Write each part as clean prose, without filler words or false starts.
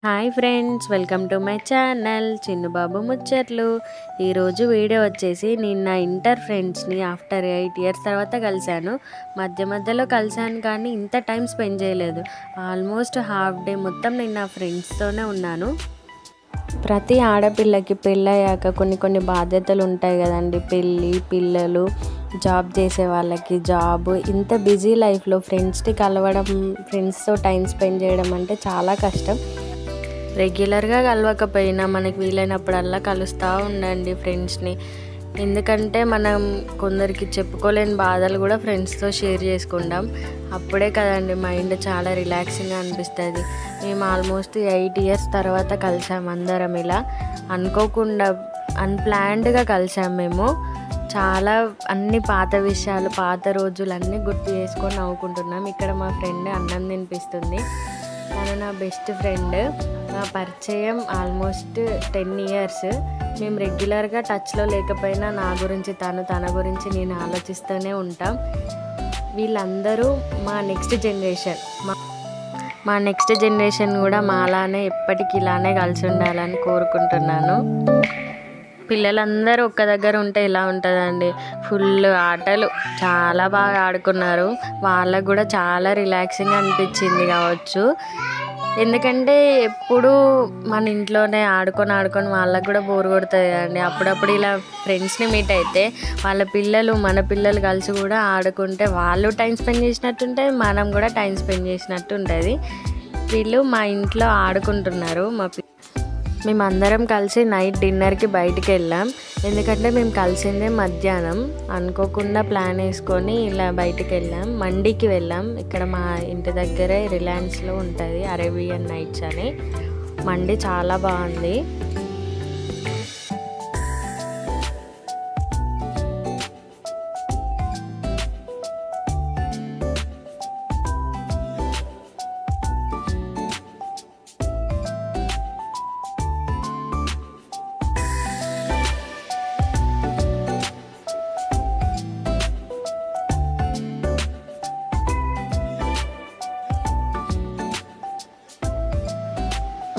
Hi friends, welcome to my channel Chinnubabu ముచ్చట్లు. ఈరోజు video వచ్చేసి నేను నా ఇంటర్ ఫ్రెండ్స్ని ఆఫ్టర్ 8 years తర్వాత కలిశాను. మధ్యలో కలిశాను కానీ ఇంత టైం స్పెండ్ చేయలేదు. ఆల్మోస్ట్ హాఫ్ డే మొత్తం నేను నా ఫ్రెండ్స్తోనే ఉన్నాను. ప్రతి ఆడపిల్లకి పెళ్ళయ్యాక కొన్ని బాధ్యతలు ఉంటాయి కదండి. పెళ్ళి, పిల్లలు, జాబ్ చేసే వాళ్ళకి జాబ్, ఇంత బిజీ లైఫ్లో ఫ్రెండ్స్ని కలవడం, ఫ్రెండ్స్తో టైం స్పెండ్ చేయడం అంటే చాలా కష్టం. రెగ్యులర్గా కలవకపోయినా మనకి వీలైనప్పుడల్లా కలుస్తూ ఉండండి ఫ్రెండ్స్ని. ఎందుకంటే మనం కొందరికి చెప్పుకోలేని బాధలు కూడా ఫ్రెండ్స్తో షేర్ చేసుకుంటాం. అప్పుడే కదండి మైండ్ చాలా రిలాక్సింగ్గా అనిపిస్తుంది. మేము ఆల్మోస్ట్ 8 years తర్వాత కలిసాం అందరం. ఇలా అనుకోకుండా అన్ప్లాన్డ్గా కలిసాం మేము. చాలా అన్ని పాత విషయాలు, పాత రోజులన్నీ గుర్తు చేసుకొని నవ్వుకుంటున్నాం. ఇక్కడ మా ఫ్రెండ్ అన్నం తినిపిస్తుంది. తను నా బెస్ట్ ఫ్రెండ్. నా పరిచయం ఆల్మోస్ట్ 10 years. మేము రెగ్యులర్గా టచ్లో లేకపోయినా నా గురించి తన గురించి నేను ఆలోచిస్తూనే ఉంటాం. వీళ్ళందరూ మా నెక్స్ట్ జనరేషన్. మా నెక్స్ట్ జనరేషన్ కూడా మాలానే ఎప్పటికీ ఇలానే కలిసి ఉండాలని కోరుకుంటున్నాను. పిల్లలందరూ ఒక్క దగ్గర ఉంటే ఇలా ఉంటుందండి. ఫుల్ ఆటలు, చాలా బాగా ఆడుకున్నారు. వాళ్ళకు కూడా చాలా రిలాక్సింగ్గా అనిపించింది కావచ్చు. ఎందుకంటే ఎప్పుడు మన ఇంట్లోనే ఆడుకొని వాళ్ళకు కూడా బోర్ కొడుతుంది కదండి. అప్పుడప్పుడు ఇలా ఫ్రెండ్స్ని మీట్ అయితే వాళ్ళ పిల్లలు, మన పిల్లలు కలిసి కూడా ఆడుకుంటే వాళ్ళు టైం స్పెండ్ చేసినట్టు ఉంటుంది, మనం కూడా టైం స్పెండ్ చేసినట్టు ఉంటుంది. వీళ్ళు మా ఇంట్లో ఆడుకుంటున్నారు. మేమందరం కలిసి నైట్ డిన్నర్కి బయటికి వెళ్ళాం. ఎందుకంటే మేము కలిసిందే మధ్యాహ్నం. అనుకోకుండా ప్లాన్ వేసుకొని ఇలా బయటికి వెళ్ళాం. మండీకి వెళ్ళాం. ఇక్కడ మా ఇంటి దగ్గరే రిలయన్స్లో ఉంటుంది అరేబియన్ నైట్స్ అని. మండీ చాలా బాగుంది.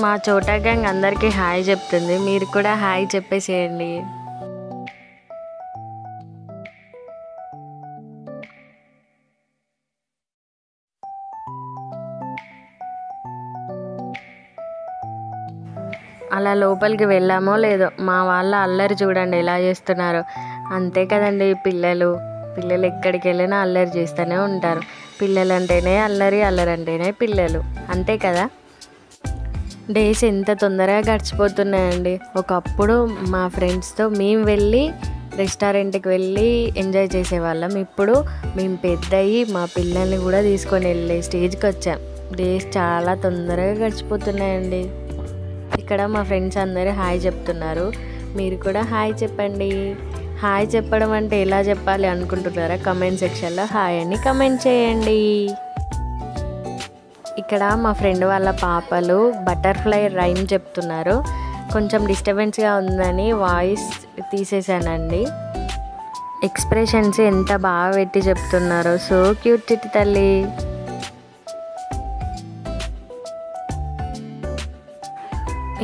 మా చోటా గ్యాంగ్ అందరికీ హాయ్ చెప్తుంది. మీరు కూడా హాయ్ చెప్పేసేయండి. అలా లోపలికి వెళ్ళామో లేదో మా వాళ్ళ అల్లరి చూడండి ఎలా చేస్తున్నారు. అంతే కదండి, పిల్లలు ఎక్కడికి వెళ్ళినా అల్లరి చేస్తూనే ఉంటారు. పిల్లలంటేనే అల్లరి, అల్లరంటేనే పిల్లలు, అంతే కదా. డేస్ ఎంత తొందరగా గడిచిపోతున్నాయండి. ఒకప్పుడు మా ఫ్రెండ్స్తో మేము వెళ్ళి రెస్టారెంట్కి వెళ్ళి ఎంజాయ్ చేసేవాళ్ళం. ఇప్పుడు మేము పెద్దయి మా పిల్లల్ని కూడా తీసుకొని వెళ్ళే స్టేజ్కి వచ్చాం. డేస్ చాలా తొందరగా గడిచిపోతున్నాయండి. ఇక్కడ మా ఫ్రెండ్స్ అందరూ హాయ్ చెప్తున్నారు. మీరు కూడా హాయ్ చెప్పండి. హాయ్ చెప్పడం అంటే ఎలా చెప్పాలి అనుకుంటున్నారా? కమెంట్ సెక్షన్లో హాయ్ అని కమెంట్ చేయండి. ఇక్కడ మా ఫ్రెండ్ వాళ్ళ పాపలు బటర్ఫ్లై రైమ్ చెప్తున్నారు. కొంచెం డిస్టర్బెన్స్గా ఉందని వాయిస్ తీసేసానండి. ఎక్స్ప్రెషన్స్ ఎంత బాగా పెట్టి చెప్తున్నారో. సో క్యూట్ చిట్టి తల్లి.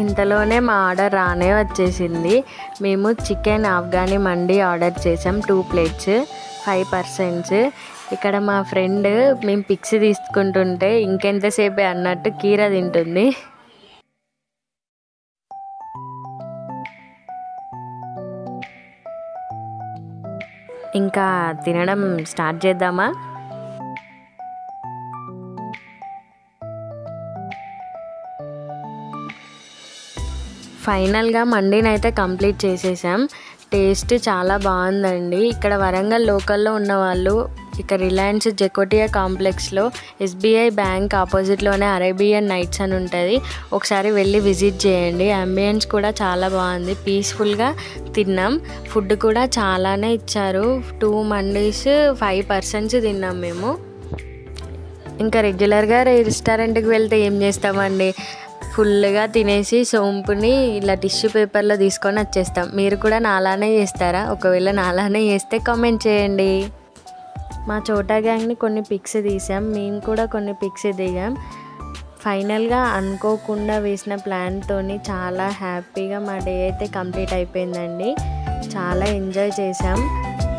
ఇంతలోనే మా ఆర్డర్ రానే వచ్చేసింది. మేము చికెన్ ఆఫ్ఘనీ మండీ ఆర్డర్ చేసాం. 2 plates, 5 persons. ఇక్కడ మా ఫ్రెండ్ మేము పిక్స్ తీసుకుంటుంటే ఇంకెంతసేపే అన్నట్టు కీర తింటుంది. ఇంకా తినడం స్టార్ట్ చేద్దామా? ఫైనల్గా మండీని అయితే కంప్లీట్ చేసేసాం. టేస్ట్ చాలా బాగుందండి. ఇక్కడ వరంగల్ లోకల్లో ఉన్న వాళ్ళు ఇక్కడ రిలయన్స్ జకోటియా కాంప్లెక్స్లో SBI బ్యాంక్ ఆపోజిట్లోనే అరేబియన్ నైట్స్ అని ఉంటుంది. ఒకసారి వెళ్ళి విజిట్ చేయండి. అంబియన్స్ కూడా చాలా బాగుంది. పీస్ఫుల్గా తిన్నాం. ఫుడ్ కూడా చాలానే ఇచ్చారు. 2 మండీస్, 5 persons తిన్నాం మేము. ఇంకా రెగ్యులర్గా రెస్టారెంట్కి వెళ్తే ఏం చేస్తామండి, ఫుల్గా తినేసి సోంపుని ఇలా టిష్యూ పేపర్లో తీసుకొని వచ్చేస్తాం. మీరు కూడా నాలానే చేస్తారా? ఒకవేళ నాలానే చేస్తే కామెంట్ చేయండి. మా చోటా గ్యాంగ్ని కొన్ని పిక్స్ తీసాం. మేము కూడా కొన్ని పిక్స్ దిగాం. ఫైనల్గా అనుకోకుండా వేసిన ప్లాన్తోని చాలా హ్యాపీగా మా డే అయితే కంప్లీట్ అయిపోయిందండి. చాలా ఎంజాయ్ చేసాం.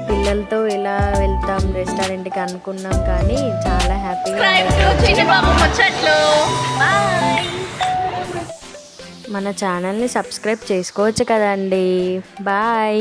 పిల్లలతో ఎలా వెళ్తాం రెస్టారెంట్కి అనుకున్నాం, కానీ చాలా హ్యాపీగా మన ఛానల్ని సబ్స్క్రైబ్ చేసుకోవచ్చు కదండి. బాయ్.